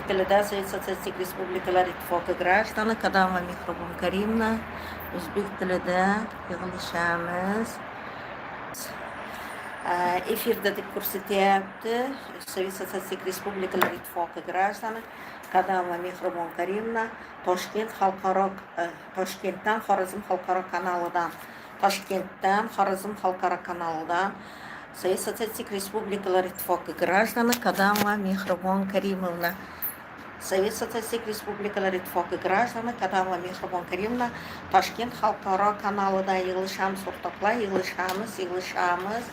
tilida Sovet Sotsialistik Respublikalar Ittifoqi граждане, Kadam va Mehribon Karimovna, o'zbek tilida yig'ilishamiz. Efirda deb ko'rsatyapti. Sovet Sotsialistik Respublikalar Ittifoqi граждане, Kadam va Mehribon Karimovna, Toshkentdan Xorazm xalqaro kanalidan Sovet Sotsialistik Respublikalar Ittifoqi граждане, Kadam va Mehribon Karimovna. Sovet Sotsialistik Respublikalar Ittifoqi граждане, Kadam va Mehribon Karimovna, Toshkent xalqaro kanalidan yig'ilishamiz, o'rtoqlar, yig'ilishamiz.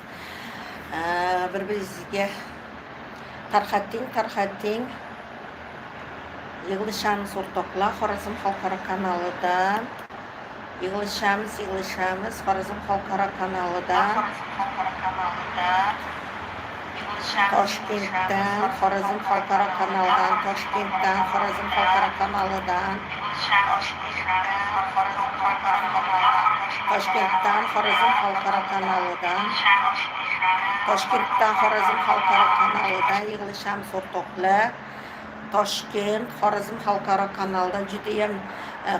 Bir-biringizga tarqating. Yig'ilishamiz, o'rtoqlar, Xorazm xalqaro kanalidan. Yig'ilishamiz, Xorazm xalqaro kanalidan. Toshkentdan Xorazm xalqaro kanalidan. Toshkentdan Xorazm xalqaro kanalidan. Toshkentdan Xorazm xalqaro kanalidan. Toshkentdan Xorazm xalqaro kanalidan yig'ilishamiz, o'rtoqlar. Toshkent Xorazm xalqaro kanalidan judayam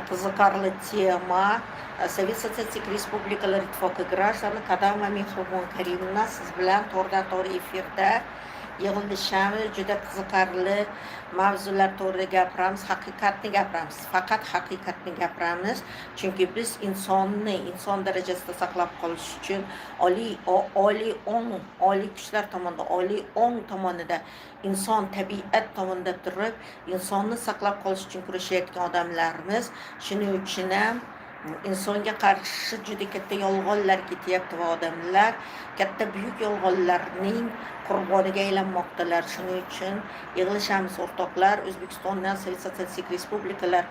qiziqarli tema. Sovet Sotsialistik Respublikalar Ittifoqi граждане, Kadam va Mehribon Karimovna, siz bilan to'g'ridan-to'g'ri efirda yig'ilishamiz. Juda qiziqarli mavzular to'g'rida gapiramiz, faqat haqiqatni gapiramiz. Chunki biz inson darajasida saqlab qolish uchun oliy kuchlar tomonidan, oliy ong tomonida, inson tabiat tomonida turib, insonni saqlab qolish uchun kurashayotgan odamlarmiz. Shuning uchun ham insonga qarshi juda katta yolg'onlar ketyapti va odamlar katta buyuk yolg'onlarning qurboniga aylanmoqdalar. Shuning uchun yig'ilishamiz, o'rtoqlar. O'zbekistondan Sovet Sotsialistik Respublikalar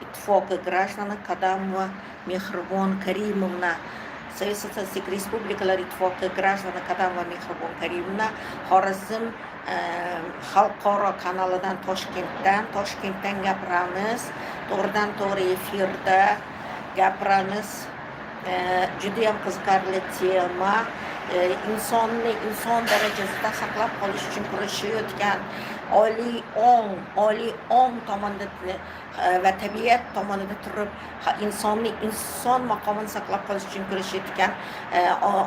Ittifoqi граждане, Kadam va Mehribon Karimovna. Sovet Sotsialistik Respublikalar Ittifoqi граждане, Kadam va Mehribon Karimovna, Xorazm xalqaro kanalidan Toshkentdan gapiramiz. To'g'ridan-to'g'ri efirda gapiramiz. Judayam qiziqarli tema. Inson darajasida saqlab qolish uchun kurashayotgan oliy ong tomonida va tabiat tomonida turib inson maqomini saqlab qolish uchun kurashayotgan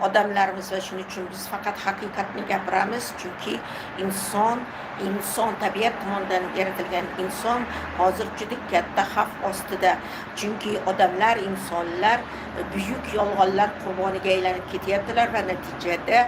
odamlarimiz va shuning uchun biz faqat haqiqatni gapiramiz. Chunki inson tabiat tomonidan yaratilgan inson hozir juda katta xavf ostida. Chunki insonlar buyuk yolg'onlar qurboniga aylanib ketyaptilar va natijada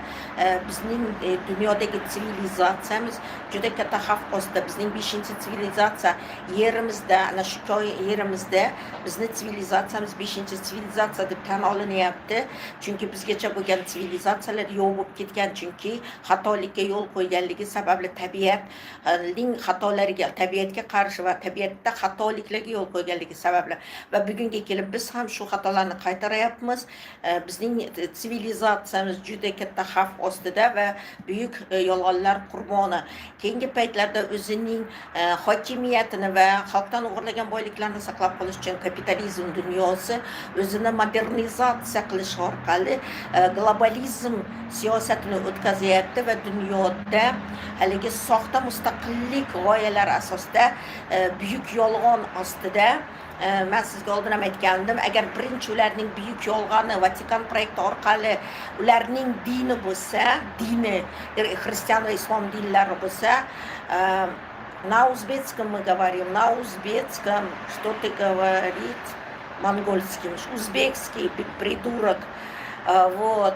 bizning dunyodagi sivilizatsiyamiz juda katta xavf ostida. Bizning 5-sivilizatsiya yerimizda, ana shu yerimizda bizni sivilizatsiyamiz 5-sivilizatsiya deb tan olinyapti. Chunki bizgacha bo'lgan sivilizatsiyalar yo'q bo'lib ketgan. Chunki xatolikka yo'l qo'yganligi sababli tabiatning xatolariga, tabiatga qarshi va tabiatda xatoliklarga yo'l qo'yganligi sababli va bugunga kelib biz ham shu xatolarni qaytaryapmiz. Bizning sivilizatsiyamiz juda katta xavf ostida va buyuk yolg'onlar qurboni. Keyingi paytlarda o'zining hokimiyatini va xalqdan o'g'irlagan boyliklarini saqlab qolish uchun kapitalizm dunyosi o'zini modernizatsiya qilish orqali globalizm siyosatini o'tkazyapti va dunyoda haligi soxta mustaqillik g'oyalari asosida buyuk yolg'on ostida. Men sizga oldin ham aytgandim, agar birinchi ularning buyuk yolg'oni Vatikan proyekti orqali ularning dini bo'lsa, xristian va islom dinlari bo'lsa, на узбекском мы говорим, на узбекском, что ты говорит, монгольским, узбекский, придурок, вот,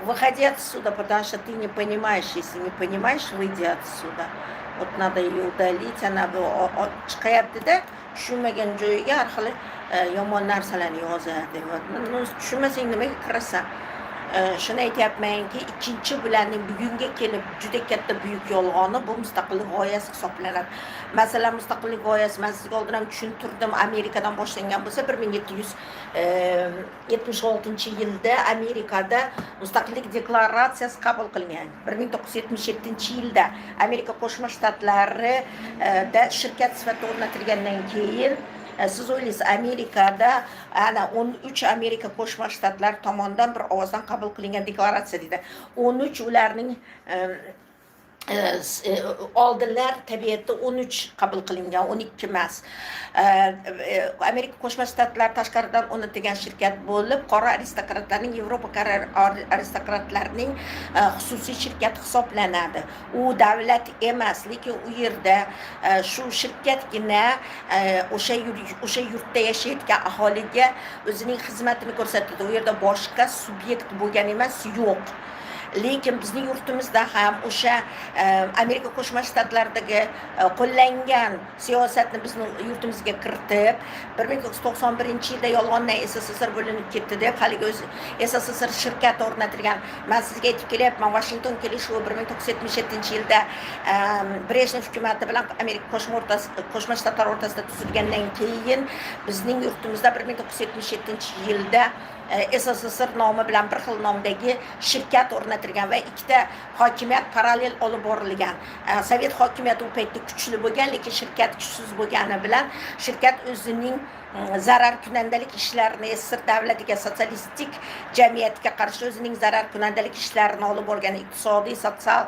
выходи отсюда, потому что ты не понимаешь, если не понимаешь, выйди отсюда. Вот надо ее удалить, она chiqayapti-da, tushunmagan joyiga har xil yomon narsalarni yozadi. Tushunmasang nimaga kirasan? Shuni aytyapmanki, ikkinchi bularning bugunga kelib juda katta buyuk yolg'oni bu mustaqillik g'oyasi hisoblanadi. Masalan, mustaqillik g'oyasi men sizga oldin ham tushuntirdim, Amerikadan boshlangan bo'lsa 1776-yilda Amerikada mustaqillik deklaratsiyasi qabul qilingan. 1977-yilda Amerika Qo'shma Shtatlarida shirkat sifatida o'rnatilgandan keyin Siz o'ylaysiz, Amerikada ana 13 Amerika Qo'shma Shtatlari tomonidan bir ovozdan qabul qilingan deklaratsiya deydi. 13 ularning oldinlar tabiatda 13 qabul qilingan, 12 emas. Amerika Qo'shma Shtatlari tashqaridan o'rnatilgan shirkat bo'lib, qora aristokratlarning, Yevropa qora aristokratlarining xususiy shirkati hisoblanadi. U davlat emas, lekin u yerda shu shirkatgina o'sha yurtda yashayotgan aholiga o'zining xizmatini ko'rsatadi. U yerda boshqa subyekt bo'lgan emas, yo'q. Lekin bizning yurtimizda ham o'sha Amerika Qo'shma Shtatlaridagi qo'llangan siyosatni bizning yurtimizga kiritib, 1991-yilda yolg'ondan SSSR bo'linib ketdi deb haligi o'zi SSSR shirkati o'rnatilgan. Men sizga aytib kelyapman, Washington kelishuvi 1977-yilda Brejnev hukumati bilan Amerika Qo'shma Shtatlar o'rtasida tuzilgandan keyin bizning yurtimizda 1977-yilda SSSR nomi bilan bir xil nomdagi shirkat o'rnatilgan va ikkita hokimiyat parallel olib borilgan. Sovet hokimiyati u paytda kuchli bo'lgan, lekin shirkat kuchsiz bo'lgani bilan shirkat o'zining zarar kunandalik ishlarini SSR davlatiga, sotsialistik jamiyatga qarshi o'zining zarar kunandalik ishlarini olib borgan, iqtisodiy, sotsial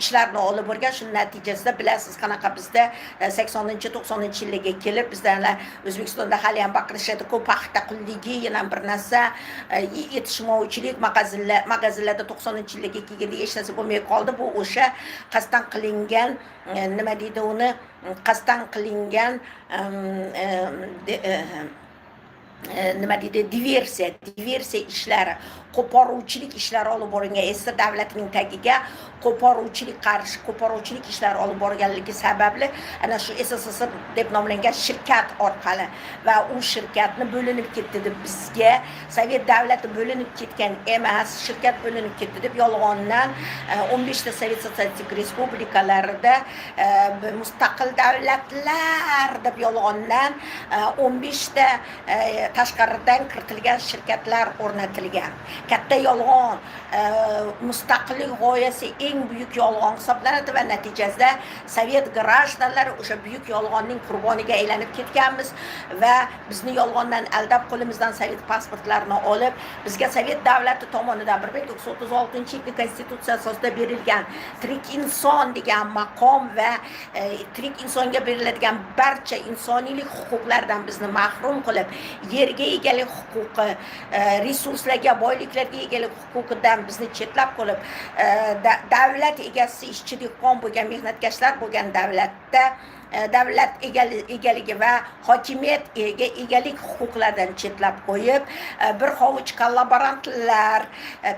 ishlarni olib borgan. Shu natijasida bilasiz qanaqa bizda 80-90-yillarga kelib bizda O'zbekistonda hali ham baqirishadi-ku, paxta qulligi, yana bir narsa, yetishmovchilik, magazinlarda 90-yillarga kelganda hech narsa bo'lmay qoldi. Bu o'sha qasddan qilingan, nima deydi uni, qasddan qilingan nima deydi, diversiya ishlari, qo'poruvchilik ishlari olib borilgan. SSR davlatining tagiga qo'poruvchilik ishlari olib borganligi sababli ana shu SSSR deb nomlangan shirkat orqali va u shirkatni bo'linib ketdi deb bizga Sovet davlati bo'linib ketgan emas, shirkat bo'linib ketdi deb yolg'ondan 15 ta Sovet sotsialistik respublikalarida mustaqil davlatlar deb yolg'ondan 15 ta tashqaridan kiritilgan shirkatlar o'rnatilgan. Katta yolg'on, mustaqillik g'oyasi eng buyuk yolg'on hisoblanadi va natijasida Sovet grajdanlari o'sha buyuk yolg'onning qurboniga aylanib ketganmiz va bizni yolg'ondan aldab qo'limizdan Sovet pasportlarini olib, bizga Sovet davlati tomonidan 1936-yilgi konstitutsiya asosida berilgan tirik inson degan maqom va tirik insonga beriladigan barcha insoniylik huquqlaridan bizni mahrum qilib, yerga egalik huquqi, resurslarga, boyliklarga egalik huquqidan bizni chetlab qolib, davlat egasi, ishchi, dehqon bo'lgan, mehnatkashlar bo'lgan davlatda davlat egaligi va hokimiyat egalik huquqlaridan chetlab qo'yib, bir hovuch kollaborantlar,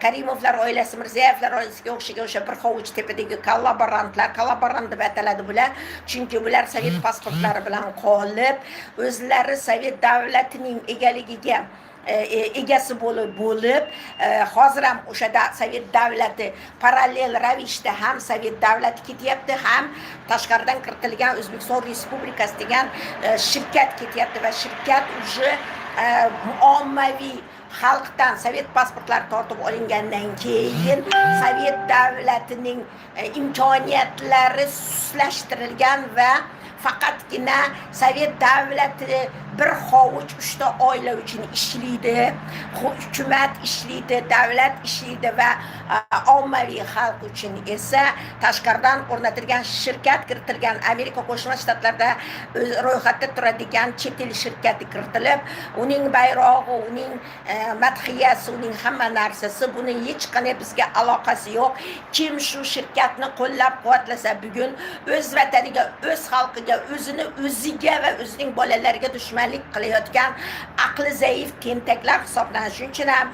Karimovlar oilasi, Mirzayevlar oilasiga o'xshagan o'sha bir hovuch tepadagi kollaborant deb ataladi bular, chunki bular Sovet pasportlari bilan qolib, o'zlari Sovet davlatining egaligiga egasi bo'lib hozir ham o'sha Sovet davlati parallel ravishda ham Sovet davlati ketyapti, ham tashqaridan kiritilgan O'zbekiston Respublikasi degan shirkat ketyapti va shirkat уже ommaviy xalqdan Sovet pasportlari tortib olingandan keyin Sovet davlatining imkoniyatlari suslashtirilgan va faqatgina Sovet davlati bir hovuch 3 ta oila uchun ishlaydi, hukumat ishlaydi, davlat ishlaydi va ommaviy xalq uchun esa tashqaridan o'rnatilgan shirkat kiritilgan. Amerika Qo'shma Shtatlarida ro'yxatda turadigan chet el shirkati kiritilib, uning bayrog'i, uning madhiyasi, uning hamma narsasi, buning hech qanday bizga aloqasi yo'q. Kim shu shirkatni qo'llab-quvvatlasa bugun o'z vataniga, o'z xalqiga, o'ziga va o'zining bolalariga dushmanlik qilayotgan aqli zaif tentaklar hisoblanadi. Shuning uchun ham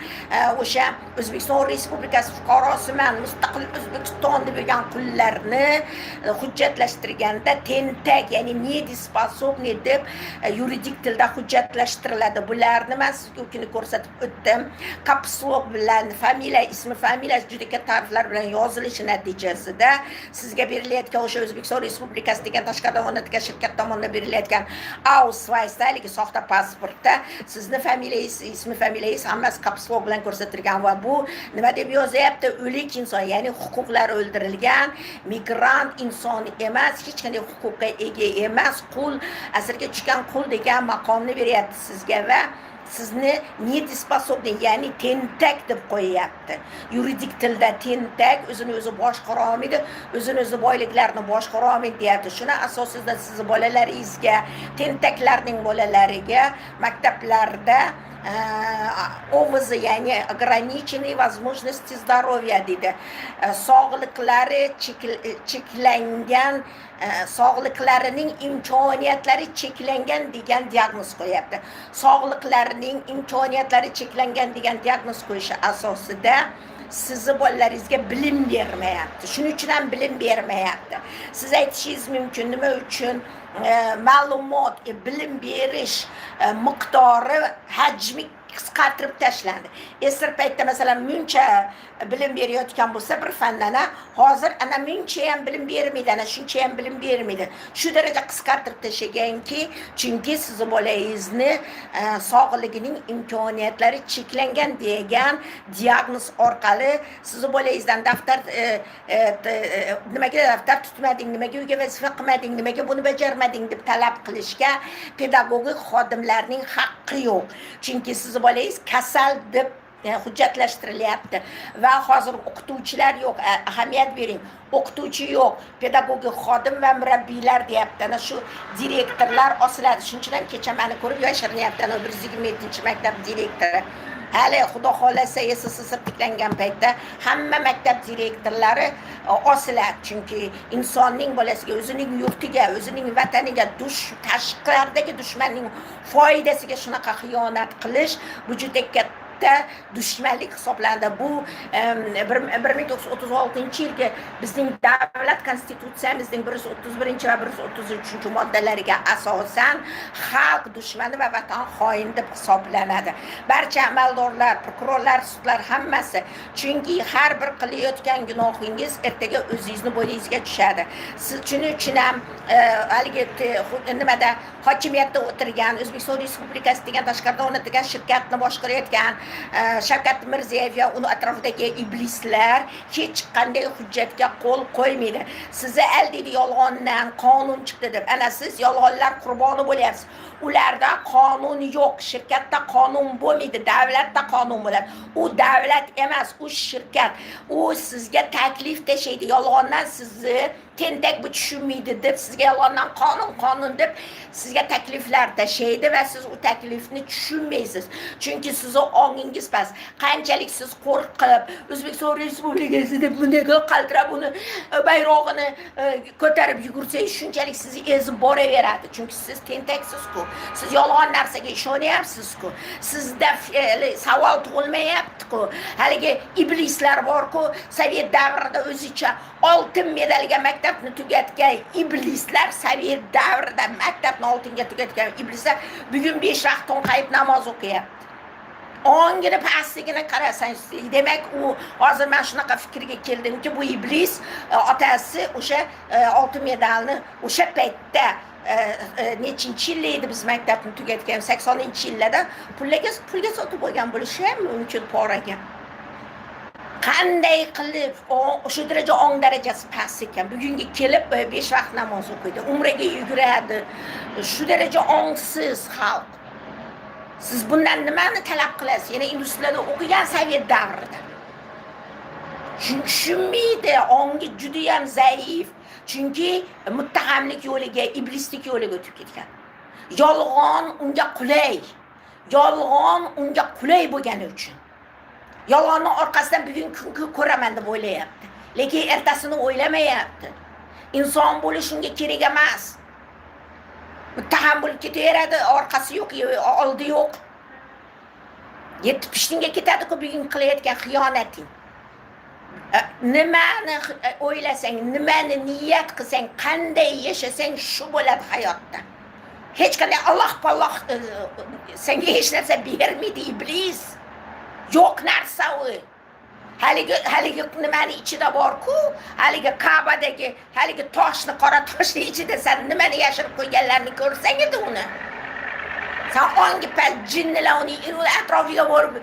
o'sha O'zbekiston Respublikasi fuqarosiman, mustaqil O'zbekiston deb yurgan qullarni hujjatlashtirganda tentak, ya'ni недееспособный deb yuridik tilda hujjatlashtiriladi. Bularni men sizga o'kini ko'rsatib o'tdim. Kapslok bilan ismi familiyasi juda katta harflar bilan yozilishi natijasida sizga berilayotgan o'sha O'zbekiston Respublikasi degan tashqaridan o'rnatilgan shirkat tomonidan berilayotgan Ausweis, soxta pasportda sizni familiyangiz, ismi familiyangiz hammasi kapslok bilan ko'rsatilgan va bu nima deb yozyapti? O'lik inson, ya'ni huquqlari o'ldirilgan, migrant inson emas, hech qanday huquqqa ega emas, qul, asirga tushgan qul degan maqomni beryapti sizga va sizni недееспособный, ya'ni tentak deb qo'yyapti. Yuridik tilda tentak, o'zini o'zi boshqara olmaydi, o'zini o'zi boyliklarini boshqara olmaydi deyapti. Shuni asosida sizni bolalaringizga, tentaklarning bolalariga maktablarda ovozi, ya'ni ограниченные возможности здоровья deydi. Sog'liqlari cheklangan, sog'liqlarining imkoniyatlari cheklangan degan diagnoz qo'yapti. Sog'liqlarining imkoniyatlari cheklangan degan diagnoz qo'yishi asosida sizni bolalaringizga bilim bermayapti. Shuning uchun ham bilim bermayapti. Siz aytishingiz mumkin, nima uchun ma'lumot, bilim berish miqdori, hajmi qisqartirib tashlandi. Esir paytda masalan muncha bilim berayotgan bo'lsa bir fandan, hozir ana muncha ham bilim bermaydi, ana shuncha ham bilim bermaydi. Shu daraja qisqartirib tashlaganki, chunki sizni bolangizni sog'ligining imkoniyatlari cheklangan degan diagnoz orqali sizni bolangizdan daftar nimaga daftar tutmading, nimaga uyga vazifa qilmading, nimaga buni bajarmading deb talab qilishga pedagogik xodimlarning haqqi yo'q. Chunki sizni bolangiz kasal deb hujjatlashtirilyapti va hozir o'qituvchilar yo'q, ahamiyat bering. O'qituvchi yo'q, pedagogik xodim va murabbiylar deyapti. Ana shu direktorlar osiladi. Shuning uchun ham kecha meni ko'rib yashirinyapti. Ana 127-maktab direktori. Hali xudo xolasa SSSR tiklangan paytda hamma maktab direktorlari osiladi. Chunki insonning bolasiga, o'zining yurtiga, o'zining vataniga, tashqaridagi dushmanning foydasiga shunaqa xiyonat qilish bu juda katta dushmanlik hisoblanadi. Bu 1936-yilgi bizning davlat konstitutsiyamizning 131 va 133-moddalariga asosan xalq dushmani va vatan xoini deb hisoblanadi. Barcha amaldorlar, prokurorlar, sudlar hammasi, chunki har bir qilayotgan gunohingiz ertaga o'zingizning bo'yningizga tushadi. Siz shuning uchun ham haligi nimada hokimiyatda o'tirgan O'zbekiston Respublikasi degan tashqarida o'rnatilgan shirkatni boshqarayotgan Shavkat Mirziyoyev va uning atrofidagi iblislar hech qanday hujjatga qo'l qo'ymaydi. Sizni aldaydi yolg'ondan qonun chiqdi deb. Ana siz yolg'onlar qurboni bo'lyapsiz. Ularda qonun yo'q, shirkatda qonun bo'lmaydi, davlatda qonun bo'ladi. U davlat emas, u shirkat. U sizga taklif tashlaydi, yolg'ondan sizni tentak bu tushunmaydi deb sizga yolg'ondan qonun deb sizga takliflar tashlaydi va siz u taklifni tushunmaysiz. Chunki sizni ongingiz past. Qanchalik siz qo'rqib, O'zbekiston Respublikasi deb bunday qaltirab uni bayrog'ini ko'tarib yugursangiz, shunchalik sizni ezib boraveradi. Chunki siz tentaksiz-ku. Siz yolg'on narsaga ishonyapsiz-ku. Sizda savol tug'ilmayapti-ku. Haligi iblislar bor-ku, Sovet davrida o'zicha oltin medalga maktabni tugatgan iblislar, Sovet davrida maktabni oltinga tugatgan iblislar bugun 5 vaqt to'nqayib namoz o'qiyapti. Ongini pastligini qarasangiz, demak u hozir men shunaqa fikrga keldimki, bu iblis otasi o'sha oltin medalni o'sha paytda nechinchi yilda edi biz maktabni tugatgan, 80-yillarda pulga sotib olgan bo'lishi ham mumkin poraga. Qanday qilib shu daraja ong darajasi past ekan, bugunga kelib 5 vaqt namoz o'qiydi, umraga yuguradi. Shu daraja ongsiz xalq. Siz bundan nimani talab qilasiz? Yana industriyada o'qigan Sovet davrida. Tushunmaydi, ongi juda ham zaif. Chunki muttahamlik yo'liga, iblislik yo'liga o'tib ketgan. Yolg'on unga qulay. Yolg'on unga qulay bo'lgani uchun. Yolg'onni orqasidan bugun kun ko'raman deb o'ylayapti. Lekin ertasini o'ylamayapti. Inson bo'lish unga kerak emas. Muttaham bo'lib ketaveradi, orqasi yo'q, oldi yo'q. Yetib pishtinga ketadi-ku bugun qilayotgan xiyonating. Nimani o'ylasang, nimani niyat qilsang, qanday yashasang shu bo'ladi hayotda. Hech qanday Alloh senga hech narsa bermaydi iblis. Yo'q narsa u. Haligi nimani ichida bor-ku, haligi Ka'badagi haligi toshni, qora toshni ichida sen nimani yashirib qo'yganlarini ko'rsang edi uni. Sen hangi pes cinniler onu etrafıga borib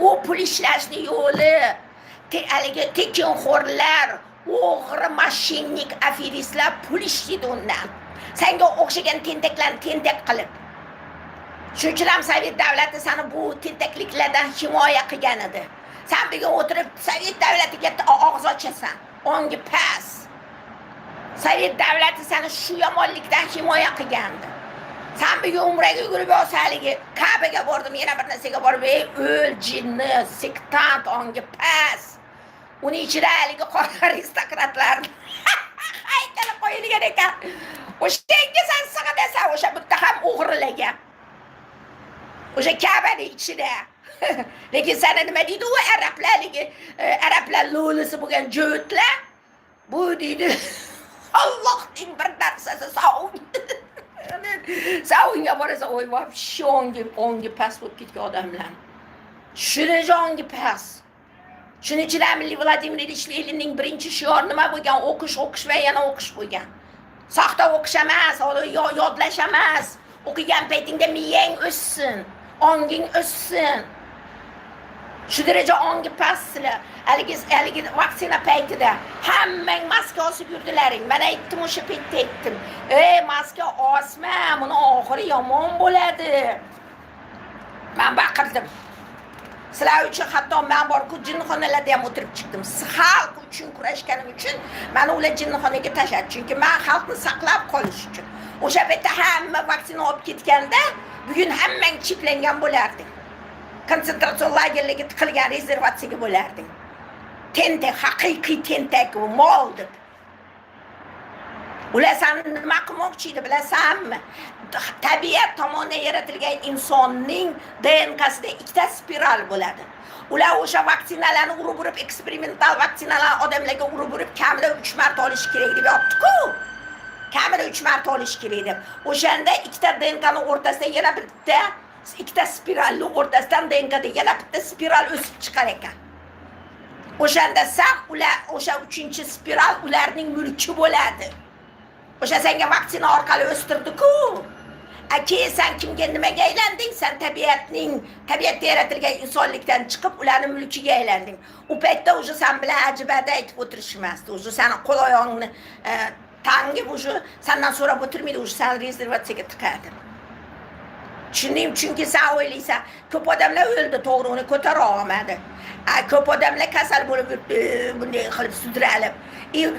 o pul ishlashni yo'li, tekinxo'rlar, o'g'ri, mashinnik, aferistlar pul ishlaydi undan. Senga o'xshagan tentaklarni tentak qilib. Shuning uchun ham Sovet davlati seni bu tentakliklardan himoya qilgan edi. Sen bugun o'tirib Sovet davlatiga og'iz ochasan. Ongi pas. Sovet davlati seni shu yomonlikdan himoya qilgandi. Sen bugun umraga yugurib olsaligi, Ka'baga bordim, yana bir narsaga borib, o'l jinni, sektant, ongi pas. Uning ichida haligi qora aristokratlar haykali qo'yilgan ekan. O'shanga sen sig'inasan, o'sha bitta ham o'g'rilagan. O'sha Ka'bani ichida. Lekin sana nima deydi u arablar lo'lisi bo'lgan jo'tlar? Bu deydi Allohning bir narsasi savun. Savunga borasa o'y вообще ongi pas bo'lib ketgan odamlar. Shuni jongi pas. Shuning uchun ham Vladimir Ilich Leninning birinchi shiori nima bo'lgan? O'qish va yana o'qish bo'lgan. Soxta o'qish emas, yodlash emas. O'qigan paytingda miyang o'ssin, onging o'ssin. Shu daraja ongi paslar. Haligi vaksina paytida hammang maska osib yurdilaring. Men aytdim, o'sha paytda aytdim. Maska osma, buni oxiri yomon bo'ladi. Men baqirdim. Sizlar uchun hatto men borku jinnixonalarda ham o'tirib chiqdim. Xalq uchun kurashganim uchun meni ular jinnixonaga tashladi. Chunki men xalqni saqlab qolish uchun. O'sha paytda hamma vaksina olib ketganda, bugun hammang chiplangan bo'larding. Konsentratsiya lagerlariga tiqilgan rezervatsiyaga bo'larding. Tentak, haqiqiy tentak u mol deb. Ular seni nima qilmoqchi edi, bilasanmi? Tabiat tomonidan yaratilgan insonning DNKsida ikkita spiral bo'ladi. Ular o'sha vaksinalarni urib-urib, eksperimental vaksinalarni odamlarga urib-urib kamida 3 marta olish kerak deb yotdi-ku. Kamida 3 marta olish kerak deb. O'shanda ikkita DNKning o'rtasida yana bitta ikkita spiralni o'rtasidan DNKda yana bitta spiral o'sib chiqar ekan. O'shanda ular o'sha 3-chi spiral ularning mulki bo'ladi. O'sha senga vaksina orqali o'stirdi-ku. Keyin sen kimga nimaga aylanding? Sen tabiatda yaratilgan insonlikdan chiqib, ularning mulkiga aylanding. U paytda o'sha sen bilan ajibada aytib o'tirishmasdi. O'sha seni qo'l oyog'ingni tangib o'sha sendan so'rab o'tirmaydi, o'sha seni rezervatsiyaga tiqadi. Tushundingmi? Chunki sen o'ylaysan, ko'p odamlar o'ldi, to'g'ri, uni ko'tara olmadi. Ko'p odamlar kasal bo'lib bunday qilib sudralib.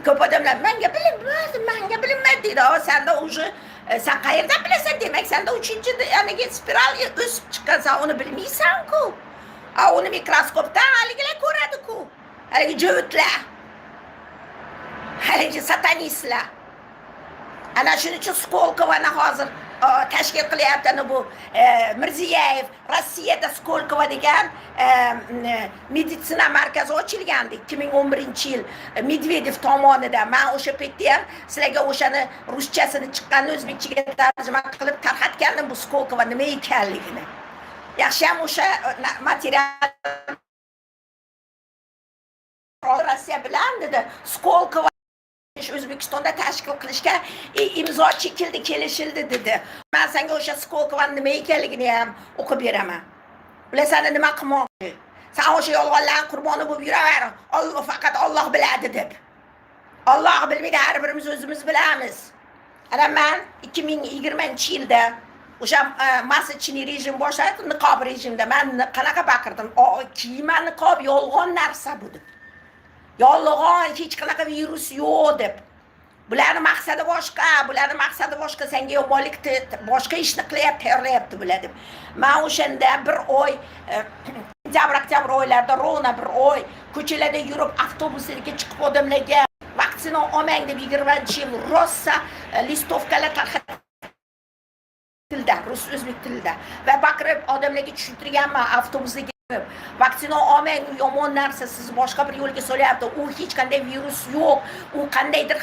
Ko'p odamlar menga bilinmadi deydi. Senda o'sha sen qayerdan bilasan? Demak, senda 3-chi yaniga spiral o'sib chiqqan, sen uni bilmaysan-ku. Uni mikroskopdan haligilar ko'radi-ku. Haligi jo'tlar. Haligi satanistlar. Ana shuning uchun Skolkovani hozir tashkil qilyapti bu Mirziyoyev Rossiyada Skolkova degan meditsina markazi ochilgandi 2011-yil Medvedev tomonidan. Men o'sha paytda ham sizlarga o'shani ruschasini chiqqanini o'zbekchaga tarjima qilib tarqatgandim bu Skolkova nima ekanligini. Yaxshi ham o'sha material Rossiya bilan dedi Skolkova O'zbekistonda tashkil qilishga imzo chekildi, kelishildi dedi. Men senga o'sha Skolkovani nima ekanligini ham o'qib beraman. Ular seni nima qilmoqchi? Sen o'sha yolg'onlarning qurboni bo'lib yuraver. Faqat Alloh biladi deb. Alloh bilmaydi, har birimiz o'zimiz bilamiz. Ana men 2020-yilda o'sha massachiy rejim boshladi, niqob rejimda men qanaqa baqirdim? Kiyman niqob yolg'on narsa bu deb. Yolg'on, hech qanaqa virus yo'q deb. Bularning maqsadi boshqa, senga yomonlik boshqa ishni qilyapti, tayyorlayapti bular deb. Men o'shanda bir oy oktyabr oylarida rovna bir oy ko'chalarda yurib, avtobuslarga chiqib odamlarga vaksina olmang deb 20-yil rossa listovkalar tarqatildi, rus o'zbek tilida va baqirib odamlarga tushuntirganman avtobusga vaksina olmang, u yomon narsa, siz boshqa bir yo'lga solyapti. U hech qanday virus yo'q. U qandaydir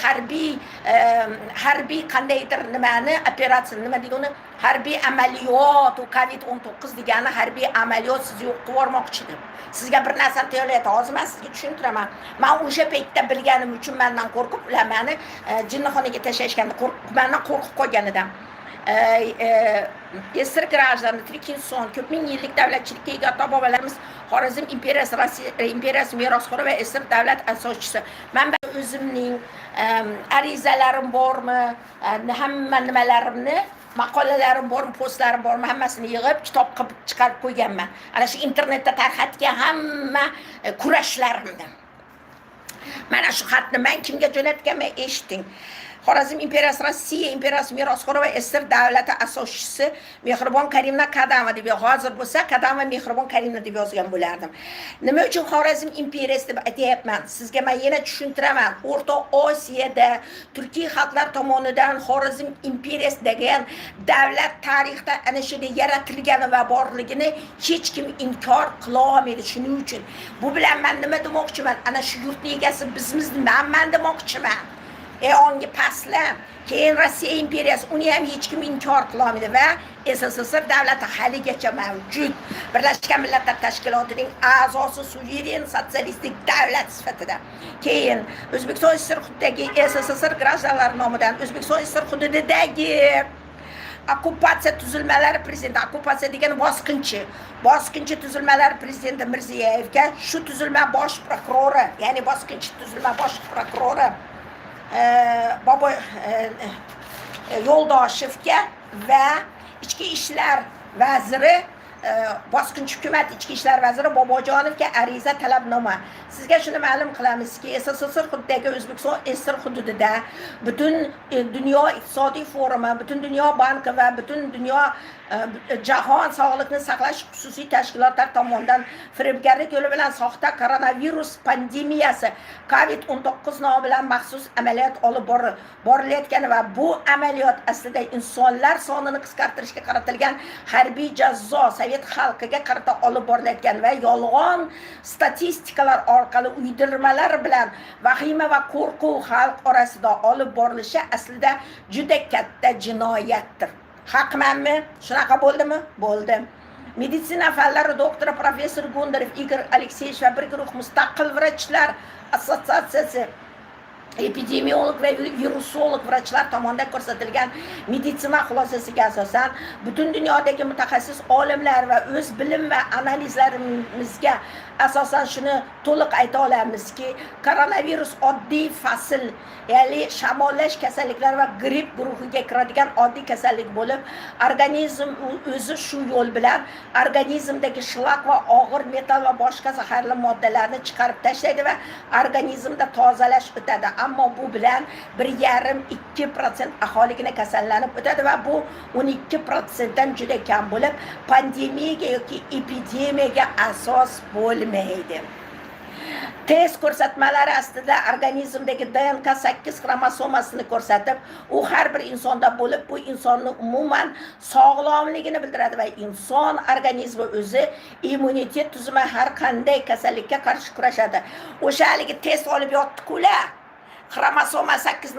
harbiy qandaydir nimani operatsiya, nima deydi uni? Harbiy amaliyot, u COVID-19 degani harbiy amaliyot sizni yo'q qilib yubormoqchi deb. Sizga bir narsani tayyorlayapti. Hozir men sizga tushuntiraman. Men o'sha paytda bilganim uchun mendan qo'rqib, ular meni jinnixonaga tashlashganda mendan qo'rqib qolgan edim. esir gражданы, tirik inson, ko'p ming yillik davlatchilikka ega ota-bobolarimiz Xorazm imperiyasi, Rossiya imperiyasi merosxo'ri va esir davlat asoschisi. Men o'zimning arizalarim bormi, hamma nimalarimni, maqolalarim bormi, postlarim bormi, hammasini yig'ib kitob qilib chiqarib qo'yganman. Ana shu internetda tarqatgan hamma kurashlarimni. Mana shu xatni men kimga jo'natganman, eshiting. Xorazm imperiyasi, Rossiya imperiyasi merosxo'ri va esir davlati asoschisi Mehribon Karimna Kadamova deb hozir bo'lsa Kadamova Mehribon Karimna deb yozgan bo'lardim. Nima uchun Xorazm imperiyasi deb aytayapman? Sizga men yana tushuntiraman. O'rta Osiyoda Turkiy xalqlar tomonidan Xorazm imperiyasi degan davlat tarixda ana shunday yaratilgani va borligini hech kim inkor qila olmaydi. Shuning uchun bu bilan men nima demoqchiman? Ana shu yurtning egasi bizmiz, men demoqchiman. Ongi paslam, keyin Rossiya imperiyasi, uni ham hech kim inkor qila olmaydi va SSSR davlati haligacha mavjud. Birlashgan Millatlar Tashkilotining a'zosi, suveren sotsialistik davlat sifatida. Keyin O'zbekiston SSR hududidagi SSSR grajdanlari nomidan O'zbekiston SSR hududidagi okkupatsiya tuzilmalari prezidenti, okkupatsiya degani bosqinchi tuzilmalari prezidenti Mirziyoyevga shu tuzilma bosh prokurori, ya'ni bosqinchi tuzilma bosh prokurori Bobo Yo'ldoshevga va ichki ishlar vaziri, bosqinchi hukumat ichki ishlar vaziri Bobojonovga ariza talabnoma. Sizga shuni ma'lum qilamizki, SSSR hududidagi O'zbekiston SSR hududida butun dunyo iqtisodiy forumi, butun dunyo banki va butun dunyo jahon sog'liqni saqlash xususiy tashkilotlar tomonidan firibgarlik yo'li bilan soxta koronavirus pandemiyasi COVID-19 nomi bilan maxsus amaliyot olib borilayotgani va bu amaliyot aslida insonlar sonini qisqartirishga qaratilgan harbiy jazo Sovet xalqiga qarata olib borilayotgan va yolg'on statistikalar orqali uydirmalar bilan vahima va qo'rquv xalq orasida olib borilishi aslida juda katta jinoyatdir. Haqmanmi? Shunaqa bo'ldimi? Bo'ldi. Meditsina fanlari doktori professor Gondarov Igor Alekseyevich va bir guruh mustaqil vrachlar assotsiatsiyasi epidemiolog va virusolog vrachlar tomonidan ko'rsatilgan meditsina xulosasiga asosan butun dunyodagi mutaxassis olimlar va o'z bilim va analizlarimizga asosan shuni to'liq ayta olamizki, koronavirus oddiy fasl, ya'ni shamollash kasalliklari va gripp guruhiga kiradigan oddiy kasallik bo'lib, organizm o'zi shu yo'l bilan organizmdagi shlak va og'ir metal va boshqa zaharli moddalarni chiqarib tashlaydi va organizmda tozalash o'tadi. Ammo bu bilan 1,5-2% aholigina kasallanib o'tadi va bu 12% dan juda kam bo'lib, pandemiyaga yoki epidemiyaga asos bo'lmaydi. Test ko'rsatmalari aslida organizmdagi DNK 8 xromosomasini ko'rsatib, u har bir insonda bo'lib, bu insonning umuman sog'lomligini bildiradi va inson organizmi o'zi immunitet tuzumi har qanday kasallikka qarshi kurashadi. O'sha haligi test olib yotdi-kular. Xromosoma 8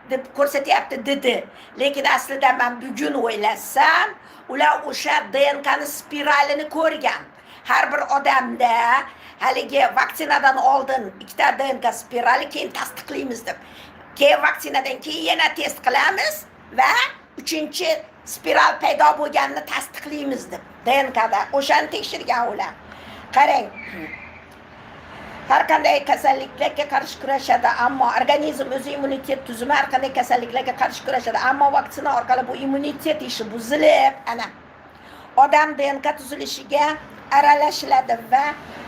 deb ko'rsatyapti dedi. Lekin aslida men bugun o'ylasam, ular o'sha DNKning spiralini ko'rgan. Har bir odamda haligi vaksinadan oldin ikkita DNK spirali keyin tasdiqlaymiz deb. Keyin vaksinadan keyin yana test qilamiz va 3-chi spiral paydo bo'lganini tasdiqlaymiz deb. DNKda o'shani tekshirgan ular. Qarang. Har qanday kasalliklarga qarshi kurashadi, ammo organizm o'zi immunitet tuzumi har qanday kasalliklarga qarshi kurashadi, ammo vaksina orqali bu immunitet ishi buzilib, ana odam DNK tuzilishiga aralashiladi va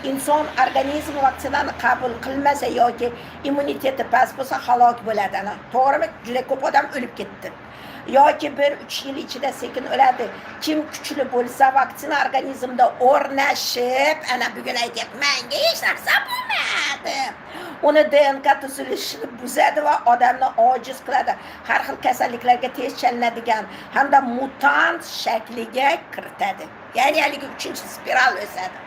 inson organizmi vaksinani qabul qilmasa yoki immuniteti past bo'lsa halok bo'ladi. Ana to'g'rimi? Juda ko'p odam o'lib ketdi. Yoki 1-3 yil ichida sekin o'ladi. Kim kuchli bo'lsa vaksina organizmda o'rnashib, ana bugun aytyapman, hech narsa bo'lmadi. Uni DNK tuzilishini buzadi va odamni ojiz qiladi. Har xil kasalliklarga tez chalinadigan hamda mutant shakliga kiritadi. Ya'ni haligi 3-chi spiral o'sadi.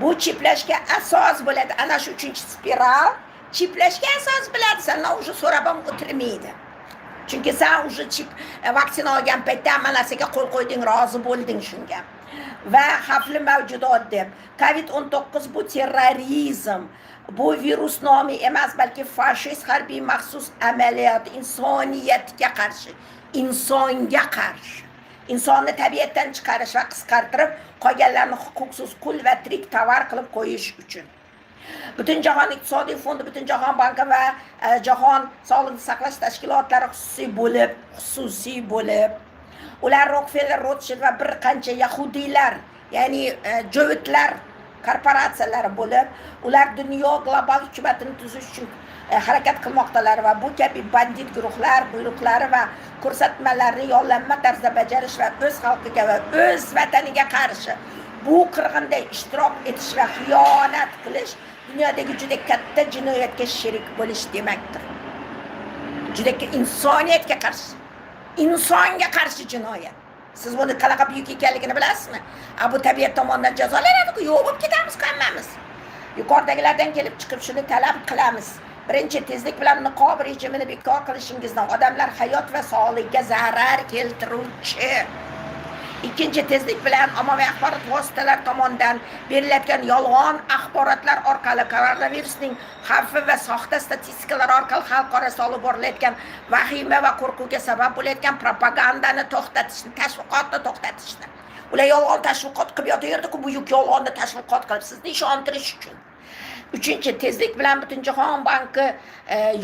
Bu chiplashga asos bo'ladi. Ana shu 3-chi spiral chiplashga asos bo'ladi. Sendan o'sha so'rab ham o'tirmaydi. Chunki sen o'sha chip vaksina olgan paytda hamma narsaga qo'l qo'yding, rozi bo'lding shunga. va xavfli mavjudot deb. Covid-19 bu terrorizm, bu virus nomi emas, balki fashist harbiy maxsus amaliyot, insoniyatga qarshi, insonga qarshi. İnsonni tabiatdan chiqarish va qisqartirib, qolganlarni huquqsiz qul va tirik tovar qilib qo'yish uchun. Butunjahon iqtisodiy fondi, Butunjahon banki va jahon sog'liqni saqlash tashkilotlari xususiy bo'lib, ular Rockefeller, Rothschild va bir qancha yahudiylar, ya'ni jovitlar korporatsiyalari bo'lib, ular dunyo global hukumatini tuzish uchun harakat qilmoqdalar va bu kabi bandit guruhlar buyruqlari va ko'rsatmalarni yollanma tarzda bajarish va o'z xalqiga va o'z vataniga qarshi bu qirg'inda ishtirok etish va xiyonat qilish dunyodagi juda katta jinoyatga sherik bo'lish demakdir. Juda insoniyatga qarshi, insonga qarshi jinoyat. Siz buni qanaqa buyuk ekanligini bilasizmi? Bu tabiat tomonidan jazolanadi-ku, yo'q bo'lib ketamiz hammamiz. Yuqoridagilardan kelib chiqib shuni talab qilamiz. Birinchi, tezlik bilan niqob rejimini bekor qilishingizdan odamlar hayot va sog'ligiga zarar keltiruvchi. Ikkinchi, tezlik bilan ommaviy axborot vositalari tomonidan beriladigan yolg'on axborotlar orqali koronavirusning xavfi va soxta statistikalar orqali xalq orasida olib borilayotgan vahima va qo'rquvga sabab bo'layotgan propagandani to'xtatishni, tashviqotni to'xtatishni. Ular yolg'on tashviqot qilib yotaverdi-ku, buyuk yolg'onni tashviqot qilib sizni ishontirish uchun. Uchinchi, tezlik bilan Butunjahon banki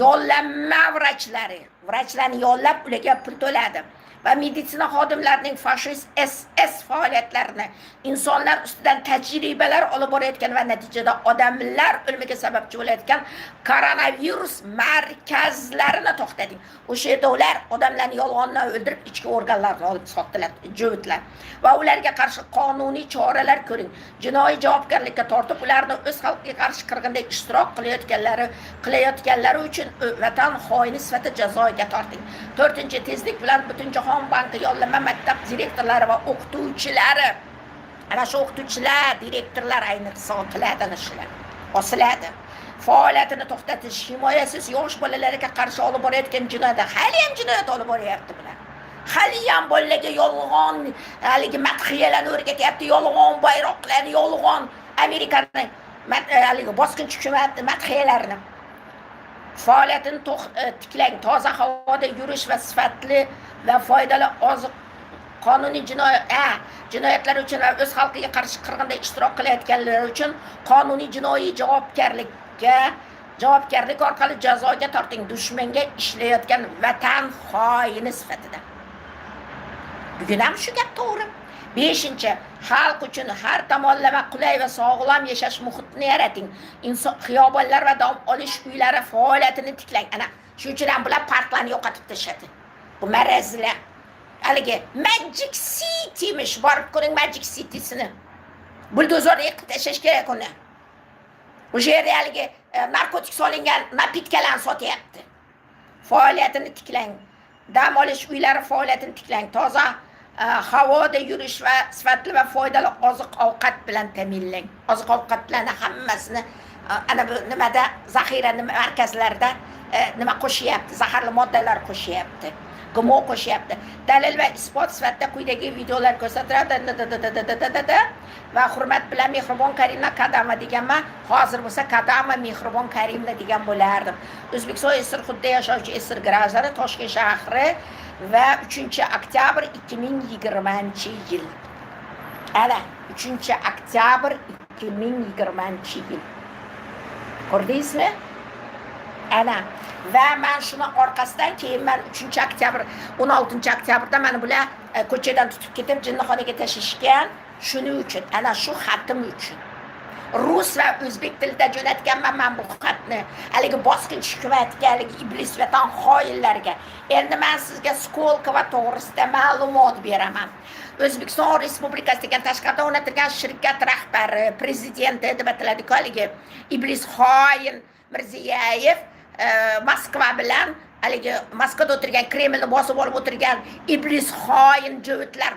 yollanma vrachlarni yollab ularga pul to'ladi va meditsina xodimlarining fashist SS faoliyatlarini, insonlar ustidan tajribalar olib borayotgan va natijada odamlar o'limiga sababchi bo'layotgan koronavirus markazlarini to'xtating. O'sha yerda ular odamlarni yolg'ondan o'ldirib, ichki organlarni olib sotdilar, jovitlar va ularga qarshi qonuniy choralar ko'ring. Jinoiy javobgarlikka tortib, ularni o'z xalqiga qarshi qirg'inda ishtirok qilayotganlari uchun vatan xoini sifatida jazoga torting. To'rtinchi, tezlik bilan Butunjahon banki yollama maktab direktorlari va o'qituvchilari, ana shu o'qituvchilar, direktorlar ayniqsa osiladi. Faoliyatini to'xtatish, himoyasiz yosh bolalarga qarshi olib borayotgan jinoyatda hali ham jinoyat olib boryapti bular. Hali ham bolalarga yolg'on haligi madhiyalarni o'rgatyapti, yolg'on bayroqlarni, yolg'on Amerikaning haligi bosqinchi hukumat madhiyalarini. Faoliyatini tiklang, toza havoda yurish va sifatli va foydali oziq qonuniy jinoyatlar uchun va o'z xalqiga qarshi qirg'inda ishtirok qilayotganlar uchun qonuniy jinoiy javobgarlik orqali jazoga torting, dushmanga ishlayotgan vatan xoini sifatida. Bugun ham shu gap to'g'ri. 5. Xalq uchun har tomonlama qulay va sog'lom yashash muhitini yarating. Xiyobonlar va dam olish uylari faoliyatini tiklang. Ana shu uchun ham bular parklarni yo'qotib tashladi. Bu marazlar. Haligi Magic City'mish, borib ko'ring Magic City'sini. Buldozorga yiqib tashlash kerak uni. O'sha yerda haligi narkotik solingan napitkalarni sotyapti. Faoliyatini tiklang. Dam olish uylari faoliyatini tiklang. Toza havoda yurish va sifatli va foydali oziq-ovqat bilan ta'minlang. Oziq-ovqatlarni hammasini ana bu nimada zaxira markazlarida nima qo'shyapti, zaharli moddalar qo'shyapti, GMO qo'shyapti. Dalil va isbot sifatida quyidagi videolar ko'rsatiladi. Va hurmat bilan Mehribon Karimna Kadama deganman. Hozir bo'lsa Kadama Mehribon Karimna degan bo'lardim. O'zbekiston Esir hududida yashovchi esir grajlari Toshkent shahri va 3-oktyabr 2020-yil. Ana 3-oktyabr 2020-yil. Ko'rdingizmi? Ana va men shuni orqasidan keyin men 3-oktyabr 16-oktyabrda meni bular ko'chadan tutib ketib jinnixonaga tashishgan. Shuning uchun, ana shu xatim uchun rus va o'zbek tilida jo'natganman men bu xatni. Haligi bosqinchi hukumatga, haligi iblis vatan xoinlarga. Endi men sizga Skolkova to'g'risida ma'lumot beraman. O'zbekiston Respublikasi degan tashqarida o'rnatilgan shirkat rahbari, prezidenti deb ataladiku haligi iblis xoin Mirziyoyev Moskva bilan haligi Moskvada o'tirgan, Kremlni bosib olib o'tirgan iblis xoin jovitlar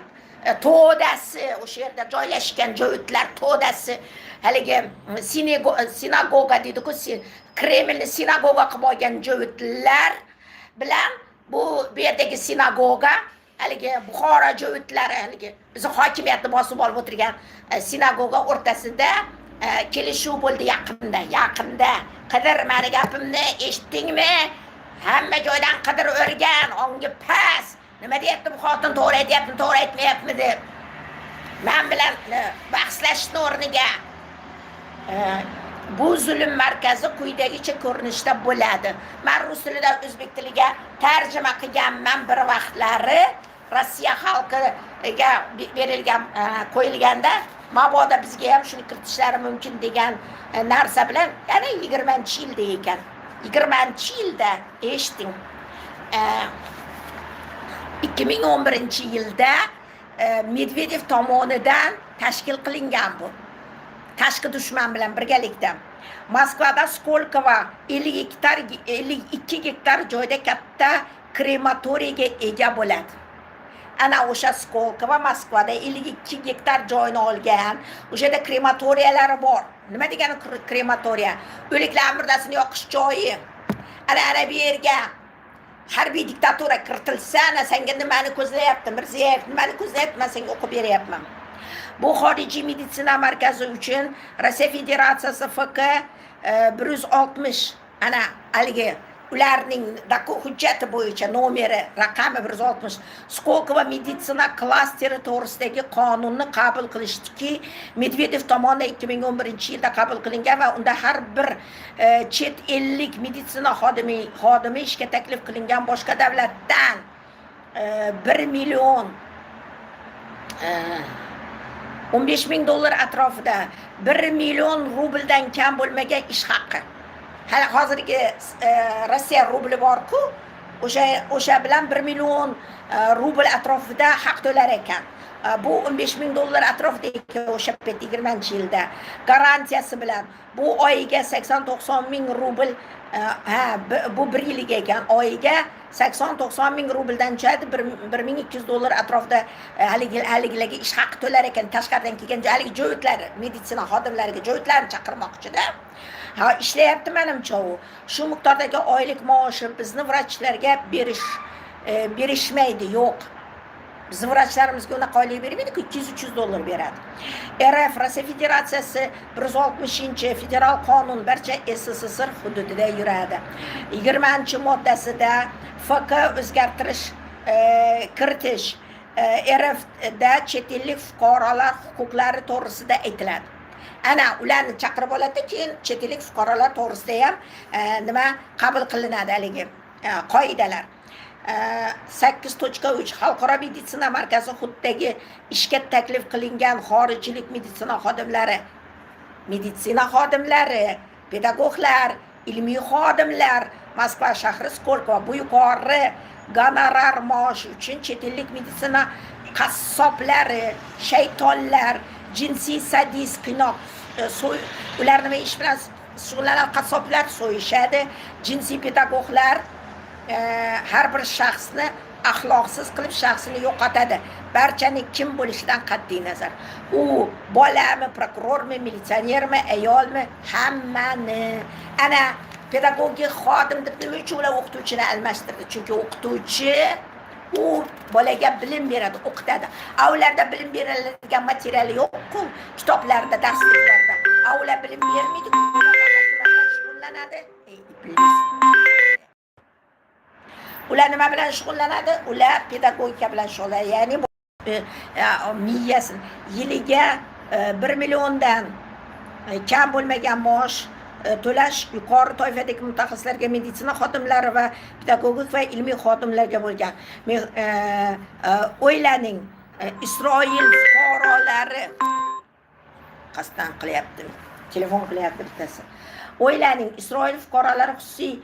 to'dasi, o'sha yerda joylashgan jovitlar to'dasi, haligi sinagoga deydi-ku, Kremlni sinagoga qilib olgan jovitlar bilan bu yerdagi sinagoga haligi Buxoro jo'vitlari haligi bizni hokimiyatni bosib olib o'tirgan sinagoga o'rtasida kelishuv bo'ldi yaqinda. Qidir meni gapimni eshitdingmi? Hamma joydan Qidir o'rgan, ongi pas. Nima deyapti bu xotin, to'g'ri aytyapmi, to'g'ri aytmayapmi deb. Men bilan bahslashishning o'rniga bu zulm markazi quyidagicha ko'rinishda bo'ladi. Men rus tilidan o'zbek tiliga tarjima qilganman bir vaqtlari. Rossiya xalqiga berilgan qo'yilganda mabodo bizga ham shuni kiritishlari mumkin degan narsa bilan yana 20-yilda ekan. 20-yilda eshiting. 2011-yilda Medvedev tomonidan tashkil qilingan bu. Tashqi dushman bilan birgalikda. Moskvada Skolkovo 52 gektar joyda katta krematoriyga ega bo'ladi. Ana o'sha Skolkovo Moskvada 52 gektar joyni olgan. O'shada krematoriyalari bor. Nima degani krematoriya? O'liklar murdasini yoqish joyi. Ana bu yerga harbiy diktatura kiritilsa, ana senga nimani ko'zlayapti? Mirziyoyev nimani ko'zlayapti? Men senga o'qib beryapman. Bu xorijiy meditsina markazi uchun Rossiya Federatsiyasi FK 160 ana haligi ularning hujjati bo'yicha nomeri raqami 160 Skolkovo meditsina klasteri to'g'risidagi qonunni qabul qilishdiki, Medvedev tomonidan 2011-yilda qabul qilingan va unda har bir chet ellik meditsina xodimi ishga taklif qilingan boshqa davlatdan 1 million 15,000 dollar atrofida 1 million rubldan kam bo'lmagan ish haqqi. Hali hozirgi Rossiya rubli bor-ku, o'sha bilan 1 million rubl atrofida haq to'lar ekan. Bu 15,000 dollar atrofida ekan o'sha 20-yilda. Garantiyasi bilan bu oyiga 80-90 ming rubl bu 1 yilga ekan. Oyiga 80-90 ming rubldan tushadi, 1200 dollar atrofida haligilarga ish haqi to'lar ekan. Tashqaridan kelgan haligi jo'yitlar, meditsina xodimlariga jo'yitlarni chaqirmoqchida. Ishlayapti menimcha u. Shu miqdordagi oylik maoshi bizni vrachlarga berishmaydi, yo'q. Bizim vrachlarımızga unaqa oylik bermaydi-ku, 200-300 dollar beradi. RF Rossiya Federatsiyasi 160-federal qonun barcha SSSR hududida yuradi. 20-moddasida FK o'zgartirish kiritish RFda chet ellik fuqarolar huquqlari to'g'risida aytiladi. Ana ularni chaqirib oladi, keyin chet ellik fuqarolar to'g'risida ham nima qabul qilinadi haligi qoidalar. 8.3 Xalqaro meditsina markazi hududidagi ishga taklif qilingan xorijlik meditsina xodimlari, pedagoglar, ilmiy xodimlar Moskva shahri Skolkovo bu yuqori gonorar maosh uchun chet ellik meditsina qassoblari, shaytonlar, jinsiy sadist qiynoq ular nima ish bilan shug'ullanadi? Qassoblar so'yishadi, jinsiy pedagoglar har bir shaxsni axloqsiz qilib shaxsini yo'qotadi. Barchani kim bo'lishidan qat'iy nazar. U bolami, prokurormi, militsionermi, ayolmi, hammani. Ana pedagogik xodim deb nima uchun ular o'qituvchini almashtirdi? Chunki o'qituvchi u bolaga bilim beradi, o'qitadi. Ularda bilim beriladigan material yo'q-ku, kitoblarda, darsliklarda. Ular bilim bermaydi, shug'ullanadi. Ular nima bilan shug'ullanadi? Ular pedagogika bilan shug'ullanadi. Ya'ni miyasini yiliga 1 milliondan kam bo'lmagan maosh to'lash yuqori toifadagi mutaxassislarga, meditsina xodimlari va pedagogik va ilmiy xodimlarga bo'lgan. O'ylaning, Isroil fuqarolari qasddan qilyapti, telefon qilyapti bittasi. O'ylaning, Isroil fuqarolari xususiy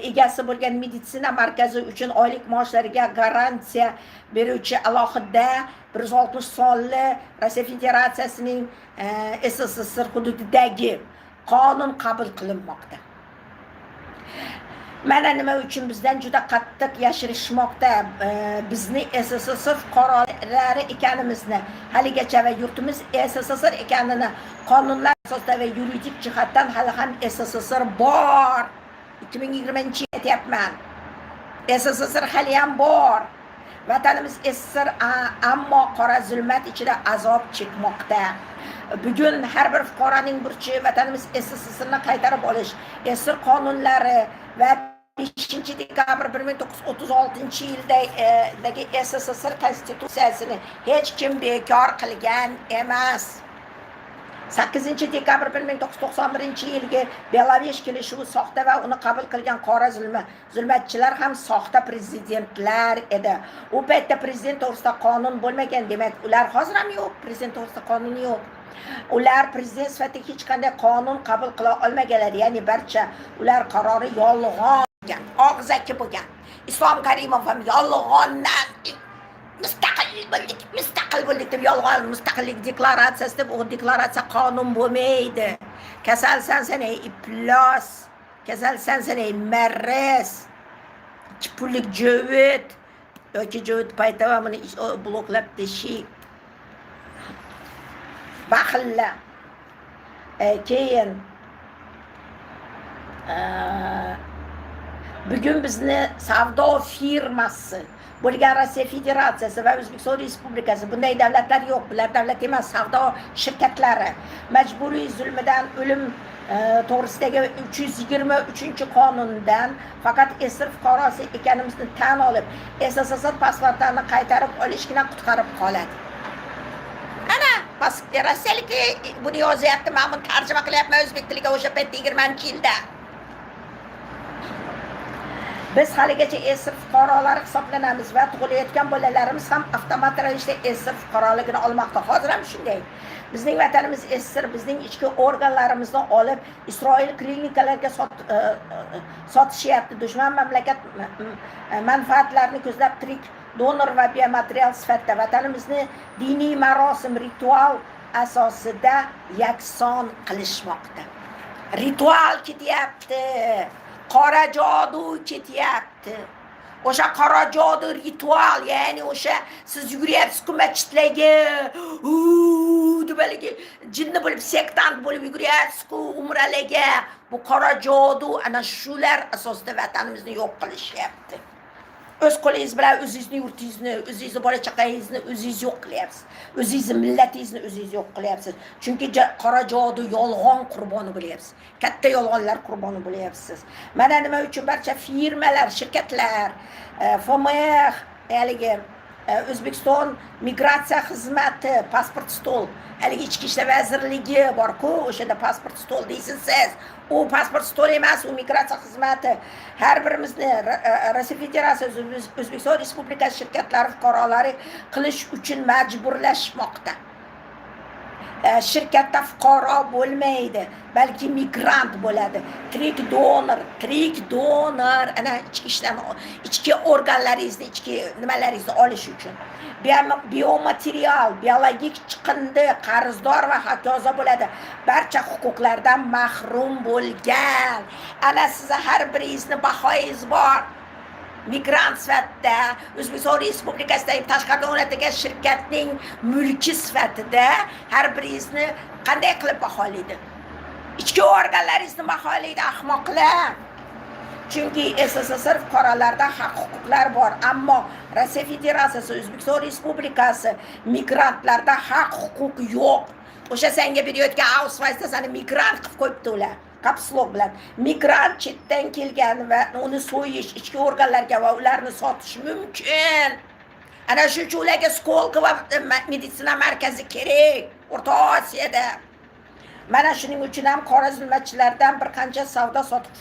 egasi bo'lgan meditsina markazi uchun oylik maoshlariga garantiya beruvchi alohida 160 sonli Rossiya Federatsiyasining SSSR hududidagi qonun qabul qilinmoqda. Mana nima uchun bizdan juda qattiq yashirishmoqda, bizni SSSR fuqarolari ekanimizni, haligacha va yurtimiz SSSR ekanini qonunlar asosida va yuridik jihatdan hali ham SSSR bor. 2020-yil aytyapman. SSSR hali ham bor. Vatanimiz esir, ammo qora zulmat ichida azob chekmoqda. Bugun har bir fuqaroning burchi vatanimiz SSSRni qaytarib olish. Esir qonunlari va 5 dekabr 1936-yildagi SSSR konstitutsiyasini hech kim bekor qilgan emas. 8 dekabr 1991-yilgi Belavesh kelishuvi soxta va uni qabul qilgan qora zulmatchilar ham soxta prezidentlar edi. U paytda prezident to'g'risida qonun bo'lmagan, demak ular hozir ham yo'q, prezident to'g'risida qonun yo'q. Ular prezident sifatida hech qanday qonun qabul qila olmaganlar, ya'ni barcha ular qarori yolg'on bo'lgan, og'zaki bo'lgan. Islom Karimov ham yolg'ondan mustaqil bo'ldik deb yolg'on mustaqillik deklaratsiyasi deb, u deklaratsiya qonun bo'lmaydi. Kasalsan sen ey iflos, kasalsan sen ey maraz, pullik jo'vit yoki jo'vit paytava buni bloklab teshik. Baxilla. Keyin bugun bizni savdo firmasi bo'lgan Rossiya Federatsiyasi va O'zbekiston Respublikasi, bunday davlatlar yo'q, bular davlat emas, savdo shirkatlari majburiy zulmidan o'lim to'g'risidagi 323-qonundan faqat esir fuqarosi ekanimizni tan olib, SSSR pasportlarini qaytarib olishgina qutqarib qoladi. Ana rossiyalik buni yozyapti, men buni tarjima qilyapman o'zbek tiliga o'sha paytda 20-yilda. Biz haligacha esir fuqarolar hisoblanamiz va tug'ilayotgan bolalarimiz ham avtomat ravishda esir fuqaroligini olmoqda. Hozir ham shunday. Bizning vatanimiz esir, bizning ichki organlarimizni olib Isroil klinikalarga sotishyapti. Dushman mamlakat manfaatlarini ko'zlab tirik donor va biomaterial sifatida vatanimizni diniy marosim, ritual asosida yakson qilishmoqda. Ritual ketyapti. Qora jodu ketyapti. O'sha qora jodu ritual, ya'ni o'sha siz yuguryapsiz-ku masjidlarga, deb haligi jinni bo'lib, sektant bo'lib yuguryapsiz-ku umralarga. Bu qora jodu ana shular asosida vatanimizni yo'q qilishyapti. O'z qo'lingiz bilan o'zingizni yurtingizni, o'zingizni bola chaqangizni o'zingiz yo'q qilyapsiz. O'zingizni millatingizni o'zingiz yo'q qilyapsiz. Chunki qora jodu yolg'on qurboni bo'lyapsiz. Katta yolg'onlar qurboni bo'lyapsiz. Mana nima uchun barcha firmalar, shirkatlar, FMX, haligi O'zbekiston migratsiya xizmati, pasport stol, haligi ichki ishlar vazirligi bor-ku, o'shada pasport stol deysiz siz. U pasport stol emas, u migratsiya xizmati. Har birimizni Rossiya Federatsiyasi, O'zbekiston Respublikasi shirkatlari fuqarolari qilish uchun majburlashmoqda. Shirkatda fuqaro bo'lmaydi, balki migrant bo'ladi. Tirik donor, ana ichki organlaringizni, ichki nimalaringizni olish uchun. Biomaterial, biologik chiqindi, qarzdor va hokazo bo'ladi. Barcha huquqlardan mahrum bo'lgan. Ana sizni har biringizni bahoyingiz bor. Migrant sifatida, O'zbekiston Respublikasidagi tashqarida o'rnatilgan shirkatning mulki sifatida har biringizni qanday qilib baholaydi? Ichki organlaringizni baholaydi, ahmoqlar. Chunki SSSR fuqarolarida haq-huquqlar bor, ammo Rossiya Federatsiyasi, O'zbekiston Respublikasi migrantlarda haq-huquq yo'q. O'sha senga berayotgan ausweisda seni migrant qilib qo'yibdi ular. Kapslok bilan migrant chetdan kelgan va uni so'yish ichki organlarga va ularni sotish mumkin. Ana shuning uchun ularga skolka va meditsina markazi kerak O'rta Osiyoda. Mana shuning uchun ham qora zulmatchilardan bir qancha savdo sotiq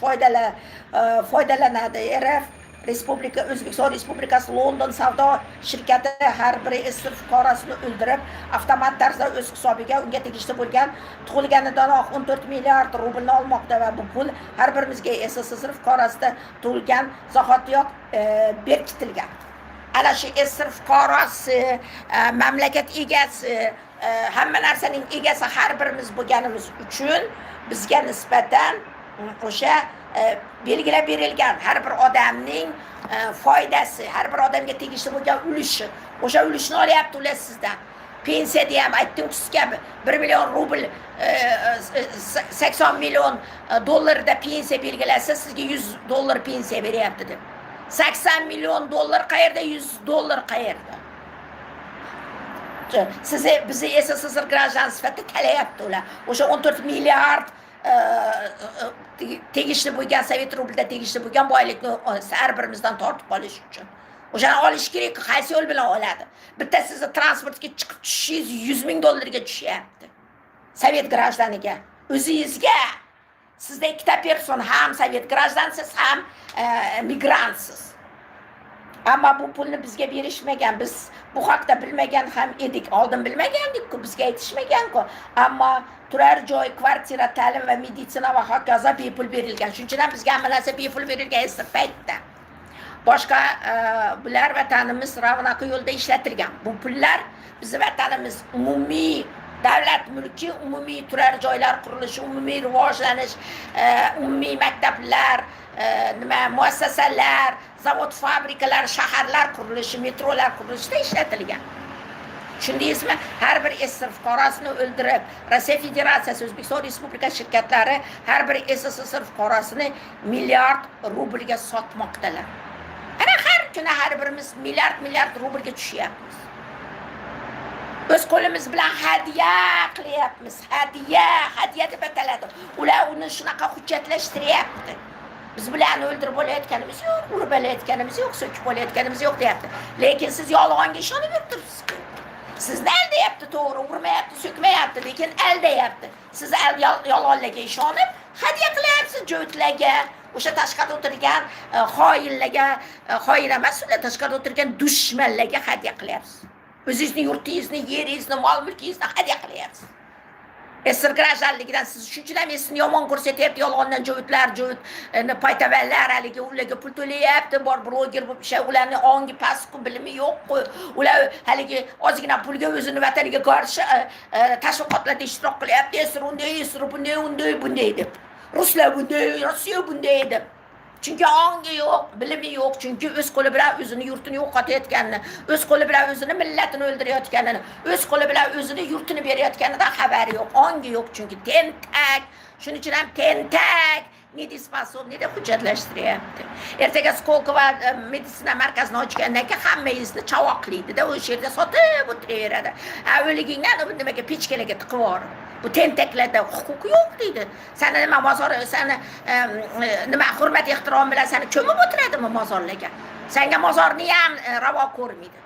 foydalanadi. RF Respublika, O'zbekiston Respublikasi London savdo shirkati har bir esir fuqarosini o'ldirib, avtomat tarzda o'z hisobiga unga tegishli bo'lgan tug'ilganidanoq 14 milliard rublni olmoqda va bu pul har birimizga SSSR fuqarosida tug'ilgan zahotiyoq berkitilgan. Ana shu esir fuqarosi, mamlakat egasi, hamma narsaning egasi har birimiz bo'lganimiz uchun bizga nisbatan o'sha belgilab berilgan har bir odamning foydasi, har bir odamga tegishli bo'lgan ulushi, o'sha ulushni olyapti ular sizdan. Pensiyada ham aytdim sizga 1 million rubl 80 million dollarda pensiya belgilasa, sizga $100 pensiya beryapti deb. $80 milyon qayerda, $100 qayerda? Bizi SSSR grajdan sifatida talayapti ular. O'sha 14 milliard tegishli bo'lgan Sovet rublida tegishli bo'lgan boylikni har birimizdan tortib olish uchun. O'shani olish kerak, qaysi yo'l bilan oladi? Bitta sizni transportga chiqib tushishingiz $100 ming tushyapti. Sovet grajdaniga, o'zingizga. Sizda ikkita person, ham Sovet grajdansiz, ham migrantsiz. Ammo bu pulni bizga berishmagan, biz bu haqda bilmagan ham edik. Oldin bilmagandik-ku, bizga aytishmagan-ku. Ammo turar joy, kvartira, ta'lim va meditsina va hokazo bepul berilgan. Shuning uchun ham bizga hamma narsa bepul berilgan eski paytda. Boshqa bular vatanimiz ravnaqi yo'lda ishlatilgan. Bu pullar bizning vatanimiz umumiy davlat mulki, umumiy turar joylar qurilishi, umumiy rivojlanish, umumiy maktablar, muassasalar, zavod, fabrikalar, shaharlar qurilishi, metrolar qurilishida ishlatilgan. Tushundingizmi? Har bir SSR fuqarosini o'ldirib, Rossiya Federatsiyasi, O'zbekiston Respublikasi shirkatlari har bir SSR fuqarosini milliard rublga sotmoqdalar. Ana har kuni har birimiz milliard rublga tushyapmiz. O'z qo'limiz bilan hadya qilyapmiz. Hadya deb ataladi. Ular uni shunaqa hujjatlashtiryapti. Biz bularni o'ldirib olayotganimiz yo'q, urib olayotganimiz yo'q, so'kib olayotganimiz yo'q deyapti. Lekin siz yolg'onga ishonib yuribsiz-ku. Sizni aldayapti, to'g'ri, urmayapti, so'kmayapti, lekin aldayapti. Siz yolg'onlarga ishonib hadya qilyapsiz jo'tlarga. O'sha tashqarida o'tirgan xoinlarga, xoin emas, ular tashqarida o'tirgan dushmanlarga hadya qilyapsiz. O'zingizni yurtingizni, yeringizni, mol-mulkingizni hadya qilyapsiz. SSR grajdanligidan siz shunchalik ham esini yomon ko'rsatyapti, yolg'ondan jo'itlar, paytavallar haligi ularga pul to'layapti, bor bloger bo'lib ishlay, ularning ongi pastku, bilimi yo'q-ku. Ular haligi ozgina pulga o'zini vataniga qarshi tashviqotlarda ishtirok qilyapti. SSR bunday deb. Ruslar bunday, Rossiya bunday deb. Chunki ongi yo'q, bilimi yo'q, chunki o'z qo'li bilan o'zini yurtini yo'qotayotganini, o'z qo'li bilan o'zini millatini o'ldirayotganini, o'z qo'li bilan o'zini yurtini berayotganidan xabari yo'q, ongi yo'q, chunki tentak. Shuning uchun ham tentak недееспособный deb hujjatlashtiryapti. Ertaga Skolkova meditsina markazini ochgandan keyin hammangizni chavoqlaydi-da, o'sha yerda sotib o'tiraveradi. O'ligingdan nimaga pechkalarga tiqib yuborib. Bu tentaklarda huquq yo'q deydi. Seni nima mozor, seni nima hurmat ehtirom bilan seni cho'mib o'tiradimi mozorlarga? Senga mozorni ham ravo ko'rmaydi.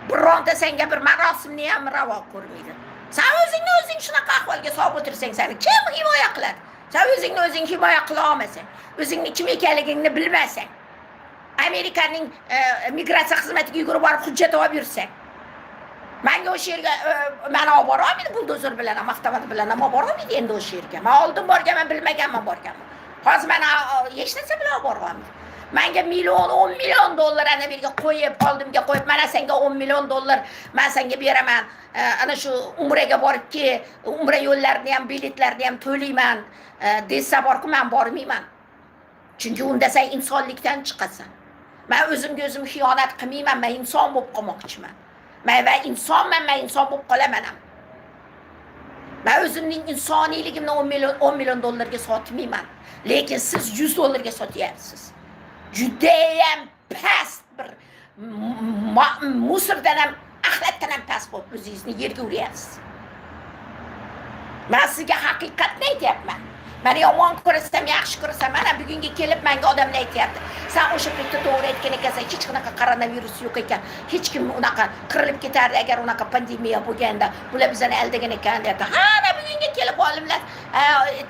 Bironta senga bir marosimni ham ravo ko'rmaydi. Sen o'zing shunaqa ahvolga solib o'tirsang, seni kim himoya qiladi? Sen o'zing himoya qila olmasang, o'zingni kim ekanligingni bilmasang, Amerikaning migratsiya xizmatiga yugurib borib hujjat olib yursang, menga o'sha yerga meni olib bora olmaydi, buldozer bilan ham, avtomat bilan ham olib bora olmaydi endi o'sha yerga. Men oldin borganman, bilmaganman borganman. Hozir meni hech narsa bilan olib bora olmaydi. Menga $10 million ana yerga qo'yib, oldimga qo'yib, mana senga $10 million men senga beraman. Ana shu umraga boribki, umra yo'llarini ham, biletlarini ham to'layman desa borku, men bormayman. Chunki unda sen insonlikdan chiqasan. Men o'zimga o'zim xiyonat qilmayman, men inson bo'lib qolmoqchiman. Men insonman, men inson bo'lib qolaman ham. Men o'zimning insoniyligimni $10 million sotmayman. Lekin siz $100 sotyapsiz. Judayam past bir musirdan ham, axlatdan ham past bo'lib o'zingizni yerga uryapsiz. Men sizga haqiqatni aytyapman. Meni yomon ko'rsam, yaxshi ko'rsam, mana bugunga kelib menga odamlar aytyapti. Sen o'sha paytda to'g'ri aytgan ekansan, hech qanaqa koronavirus yo'q ekan. Hech kim unaqa qirilib ketardi agar unaqa pandemiya bo'lganda. Bular bizani aldagan ekan deyapti. Mana bugunga kelib olimlar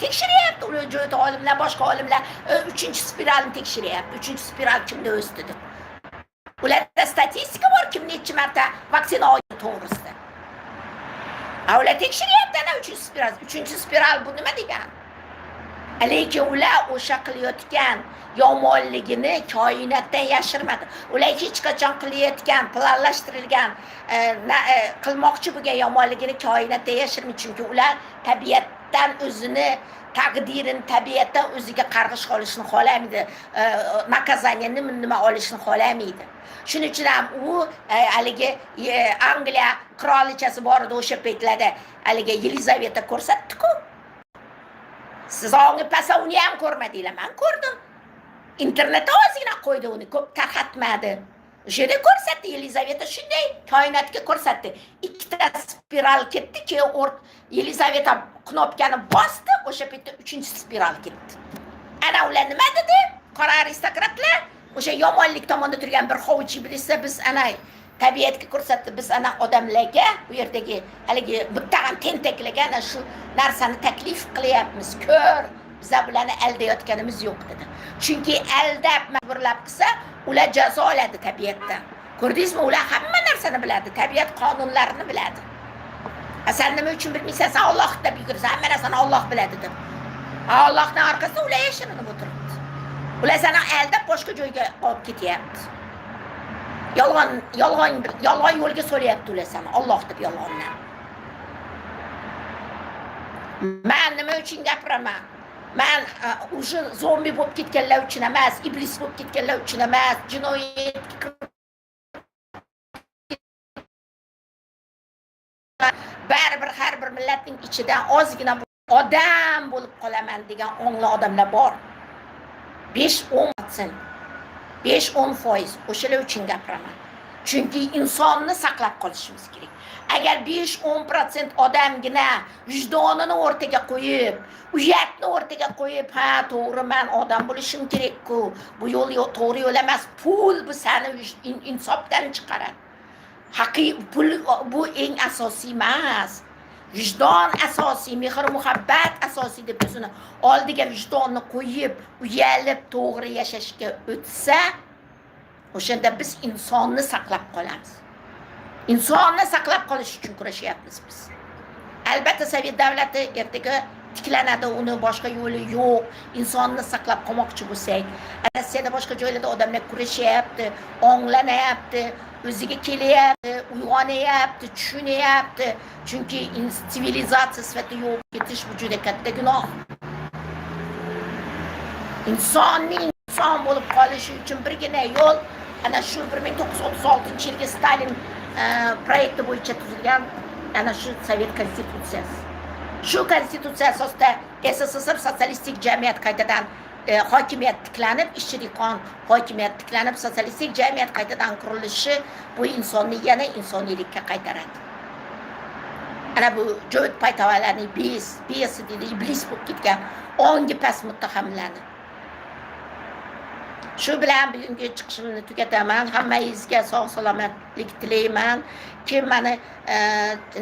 tekshiryapti, ular jo'yda olimlar, boshqa olimlar 3-spiralni tekshiryapti. 3-spiral kimda o'sdi deb. Ularda statistika bor, kim necha marta vaksina olgan to'g'risida. Ular tekshiryapti ana 3-spiral. 3-spiral bu nima degani? Lekin ular o'sha qilayotgan yomonligini koinotdan yashirmadi. Ular hech qachon qilayotgan, planlashtirilgan, qilmoqchi bo'lgan yomonligini koinotdan yashirmaydi. Chunki ular tabiatdan o'zini, taqdirini tabiatdan o'ziga qarg'ish olishni xohlamaydi. Nakazaniyani nima olishni xohlamaydi. Shuning uchun ham u haligi Angliya qirolichasi bor edi o'sha paytlarda, haligi Yelizaveta ko'rsatdi-ku. Siz ongi pasa uni ham ko'rmadinglar, men ko'rdim. internetda ozgina qo'ydi, uni ko'p tarqatmadi. O'sha yerda ko'rsatdi, Yelizaveta shunday koinotga ko'rsatdi. Ikkita spiral ketdi, keyin Yelizaveta knopkani bosdi, o'sha paytda 3-spiral ketdi. Ana ular nima dedi? Qora aristokratlar o'sha yomonlik tomonda turgan bir hovuch iblisda biz ana tabiatga ko'rsatdi, biz ana odamlarga bu yerdagi haligi bittag'am tentaklarga ana shu narsani taklif qilyapmiz. Ko'r, biza bularni aldayotganimiz yo'q dedi. Chunki aldab majburlab qilsa, ular jazo oladi tabiatdan. Ko'rdingizmi? Ular hamma narsani biladi, tabiat qonunlarini biladi. Sen nima uchun bilmaysan? Sen Alloh deb yugursan, hamma narsani Alloh biladi deb. Allohning orqasida ular yashirinib o'tiribdi. Ular seni aldab boshqa joyga olib ketyapti. Yolg'on yo'lga so'layapti ular seni, Alloh deb yolg'onlar. Men nima uchun gapiraman? Men o'sha zombi bo'lib ketganlar uchun emas, iblis bo'lib ketganlar uchun emas, jinoyatga baribir har bir millatning ichidan ozgina odam bo'lib qolaman degan ongli odamlar bor. 5-10%, 5-10% o'shalar uchun gapiraman. Chunki insonni saqlab qolishimiz kerak. Agar 5-10% odamgina vijdonini o'rtaga qo'yib, uyatni o'rtaga qo'yib, ha, to'g'ri, men odam bo'lishim kerak-ku, bu yo'l to'g'ri yo'l emas, pul bu seni insofdan chiqaradi. Pul bu eng asosiy emas. Vijdon asosiy, mehr muhabbat asosiy deb o'zini oldiga vijdonni qo'yib, uyalib to'g'ri yashashga o'tsa, o'shanda biz insonni saqlab qolamiz. Insonni saqlab qolish uchun kurashyapmiz biz. Albatta Sovet davlati ertaga tiklanadi, uni boshqa yo'li yo'q. Insonni saqlab qolmoqchi bo'lsak, Rossiyada boshqa joylarda odamlar kurashyapti, onglanyapti, o'ziga kelyapti, uyg'onyapti, tushunyapti. Chunki sivilizatsiya sifatida yo'q ketish bu juda katta gunoh. Insonning inson bo'lib qolishi uchun birgina yo'l ana shu 1936-yilgi Stalin proyekti bo'yicha tuzilgan ana shu Sovet konstitutsiyasi. Shu konstitutsiya asosida SSSR sotsialistik jamiyat qaytadan hokimiyat tiklanib, ishchilik-qon hokimiyat tiklanib, sotsialistik jamiyat qaytadan qurilishi bu insonni yana insoniylikka qaytaradi. Ana bu jo'd paytavalarning besi deydi, iblis bo'lib ketgan ongi past muttahamlarni. Shu bilan bugungi chiqishimni tugataman. Hammangizga sog' salomatlik tilayman. Kim meni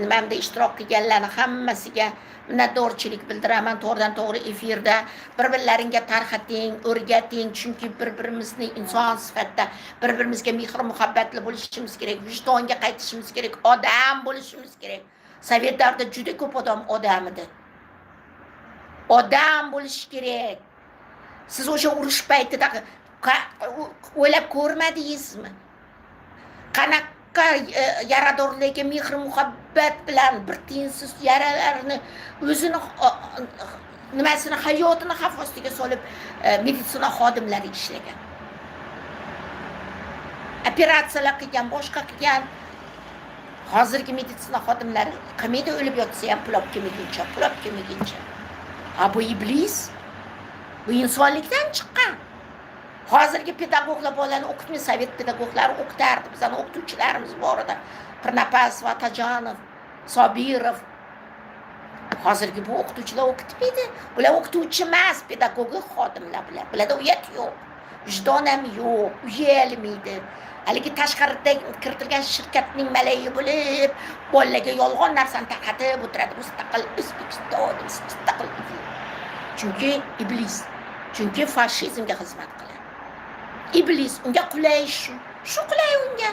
nimamda ishtirok qilganlarni hammasiga minnatdorchilik bildiraman. To'g'ridan to'g'ri efirda bir-birlaringga tarqating, o'rgating, chunki bir-birimizni inson sifatida bir-birimizga mehr muhabbatli bo'lishimiz kerak, vijdonga qaytishimiz kerak, odam bo'lishimiz kerak. Sovet davrida juda ko'p odam edi. Odam bo'lish kerak. Siz o'sha urush paytida o'ylab ko'rmadingizmi? Qanaqa yaradorlarga mehr muhabbat bilan bir tiyinsiz yaralarni o'zini nimasini hayotini xavf ostiga solib meditsina xodimlari ishlagan. Operatsiyalar qilgan, boshqa qilgan. Hozirgi meditsina xodimlari qamida o'lib yotsa ham pul olib kelmaguncha. Bu iblis, bu insonlikdan chiqqan. Hozirgi pedagoglar bolani o'qitmaydi, Sovet pedagoglari o'qitardi. Bizning o'qituvchilarimiz bor edi. Pirnapasov, Atajonov, Sobirov. Hozirgi bu o'qituvchilar o'qitmaydi. Bular o'qituvchi emas, pedagogik xodimlar bular. Bularda uyat yo'q, vijdon ham yo'q, uyalmaydi. Haligi tashqarida kiritilgan shirkatning malayi bo'lib, bolalarga yolg'on narsani tarqatib o'tiradi. Mustaqil O'zbekiston, mustaqil. Chunki iblis, chunki fashizmga xizmat qiladi. Iblis unga qulay shu qulay unga.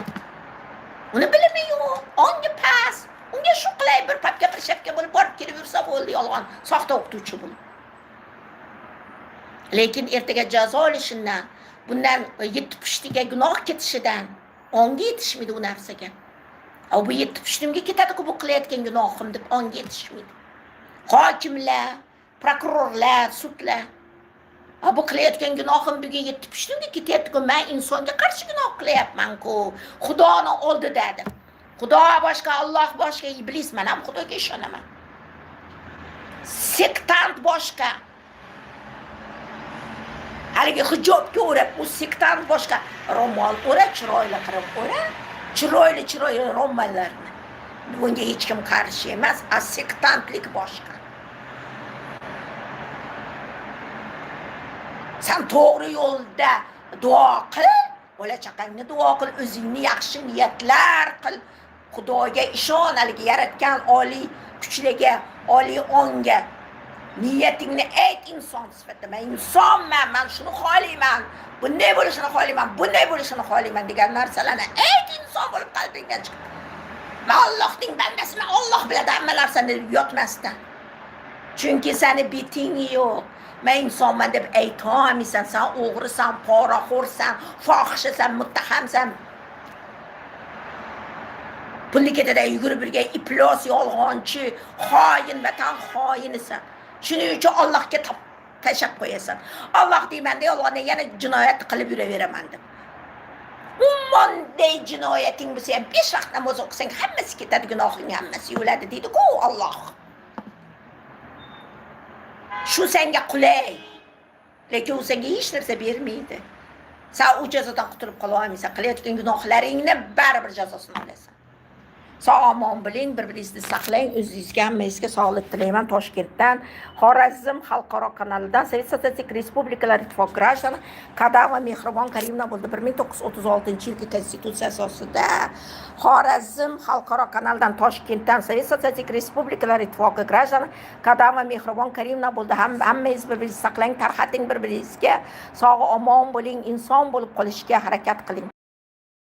Uni bilimi yo'q, ongi past. Unga shu qulay bir papka bir shapka bo'lib borib kelib yursa bo'ldi, yolg'on, soxta o'qituvchi bo'lib. Lekin ertaga jazo olishidan, bundan yetib pishtiga gunoh ketishidan ongi yetishmaydi u narsaga. Bu yetib pishtimga ketadi-ku bu qilayotgan gunohim deb ongi yetishmaydi. Hokimlar, prokurorlar, sudlar bu qilayotgan gunohim bugun yetib pishtimga ketyapti-ku, men insonga qarshi gunoh qilyapman-ku. Xudoni oldida dedi. Xudo boshqa, Alloh boshqa, iblis, men ham Xudoga ishonaman. Sektant boshqa. haligi hijobga o'rab, bu sektant boshqa ro'mol o'ra, chiroyli qilib o'ra, chiroyli ro'mollarni. Bunga hech kim qarshi emas, sektantlik boshqa. Sen to'g'ri yo'lda duo qil, bola chaqangni duo qil, o'zingni yaxshi niyatlar qil. Xudoga ishon, haligi yaratgan oliy kuchliga, oliy onga niyatingni ayt inson sifatida. Men insonman, men shuni xohlayman, bunday bo'lishini xohlayman, bunday bo'lishini xohlayman degan narsalarni ayt inson bo'lib qalbingdan chiqib. Men Allohning bandasiman, Alloh biladi hamma narsani yotmasdan. Chunki seni biting yo'q. Men insonman deb ayta olmaysan, sen o'g'risan, poraxo'rsan, fohishasan, muttahamsan. Pulni ketida yugurib yurgan iflos, yolg'onchi, xoin, vatan xoinisan. Shuning uchun Allohga tashab qo'yasan. Alloh deyman-da, Allohni yana jinoyat qilib yuraveraman deb. Ummonday jinoyating bo'lsa ham 5 vaqt namoz o'qisang hammasi ketadi, gunohing hammasi yuviladi deydi-ku Alloh. Shu senga qulay. Lekin u senga hech narsa bermaydi. Sen u jazodan qutulib qola olmaysan. Qilayotgan gunohlaringni baribir jazosini olasan. Sog' omon bo'ling, bir-biringizni saqlang. O'zingizga, hammangizga sog'lik tilayman. Toshkentdan, Xorazm xalqaro kanalidan Sovet Sotsialistik Respublikalar Ittifoqi Grajdan Qadam va Mehribon Karimova bo'ldi. 1936-yilgi konstitutsiya asosida Xorazm xalqaro kanalidan Toshkentdan Sovet Sotsialistik Respublikalar Ittifoqi Grajdan Qadam va Mehribon Karimova bo'ldi. Hammangiz bir-biringizni saqlang, tarqating bir-biringizga. Sog' omon bo'ling, inson bo'lib qolishga harakat qiling.